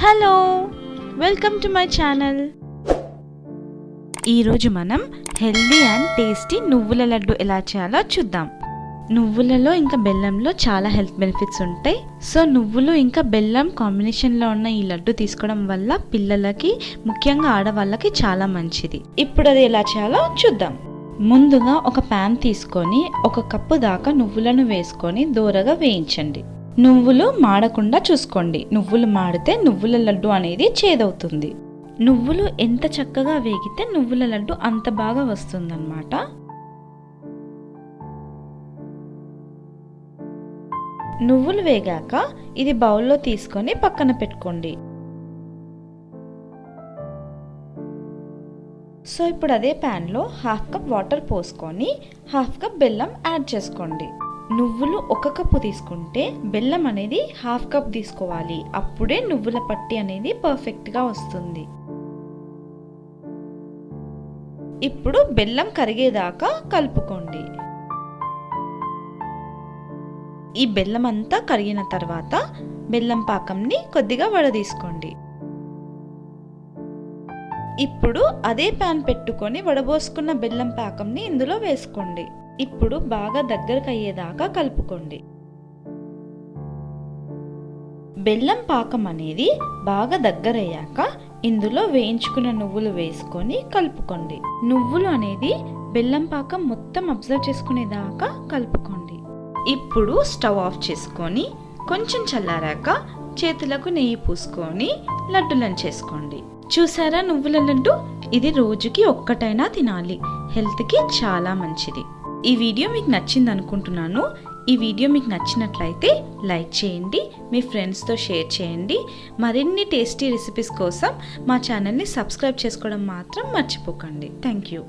Hello, welcome to my channel. ఈరోజు మనం healthy and tasty నువ్వుల లడ్డు ఎలా చేయాలో చూద్దాం. నువ్వులలో ఇంకా బెల్లంలో చాలా హెల్త్ బెనిఫిట్స్ ఉంటాయి. సో నువ్వులు ఇంకా బెల్లం కాంబినేషన్లో ఉన్న ఈ లడ్డు తీసుకోవడం వల్ల పిల్లలకి, ముఖ్యంగా ఆడవాళ్ళకి చాలా మంచిది. ఇప్పుడు అది ఎలా చేయాలో చూద్దాం. ముందుగా ఒక ప్యాన్ తీసుకొని 1 కప్పు దాకా నువ్వులను వేసుకొని దోరగా వేయించండి. నువ్వులు మాడకుండా చూసుకోండి. నువ్వులు మాడితే నువ్వుల లడ్డు అనేది చేదవుతుంది. నువ్వులు ఎంత చక్కగా వేగితే నువ్వుల లడ్డు అంత బాగా వస్తుందన్నమాట. నువ్వులు వేగాక ఇది బౌల్లో తీసుకొని పక్కన పెట్టుకోండి. సో ఇప్పుడు అదే ప్యాన్లో 1/2 కప్ వాటర్ పోసుకొని 1/2 కప్ బెల్లం యాడ్ చేసుకోండి. నువ్వులు 1 కప్పు తీసుకుంటే బెల్లం అనేది 1/2 కప్ తీసుకోవాలి. అప్పుడే నువ్వుల పట్టి అనేది పర్ఫెక్ట్గా వస్తుంది. ఇప్పుడు బెల్లం కరిగేదాకా కలుపుకోండి. ఈ బెల్లం అంతా కరిగిన తర్వాత బెల్లం పాకంని కొద్దిగా వడదీసుకోండి. ఇప్పుడు అదే ప్యాన్ పెట్టుకొని వడబోసుకున్న బెల్లం పాకంని ఇందులో వేసుకోండి. ఇప్పుడు బాగా దగ్గరకు అయ్యేదాకా కలుపుకోండి. బెల్లం పాకం అనేది బాగా దగ్గరయ్యాక ఇందులో వేయించుకున్న నువ్వులు వేసుకొని కలుపుకోండి. నువ్వులు అనేది బెల్లం పాకం మొత్తం అబ్జర్వ్ చేసుకునేదాకా కలుపుకోండి. ఇప్పుడు స్టవ్ ఆఫ్ చేసుకొని కొంచెం చల్లారాక చేతులకు నెయ్యి పూసుకొని లడ్డులను చేసుకోండి. చూసారా నువ్వుల లడ్డు? ఇది రోజుకి ఒక్కటైనా తినాలి. హెల్త్కి చాలా మంచిది. ఈ వీడియో మీకు నచ్చింది అనుకుంటున్నాను. ఈ వీడియో మీకు నచ్చినట్లయితే లైక్ చేయండి, మీ ఫ్రెండ్స్తో షేర్ చేయండి. మరిన్ని టేస్టీ రెసిపీస్ కోసం మా ఛానల్ని సబ్స్క్రైబ్ చేసుకోవడం మాత్రం మర్చిపోకండి. Thank you.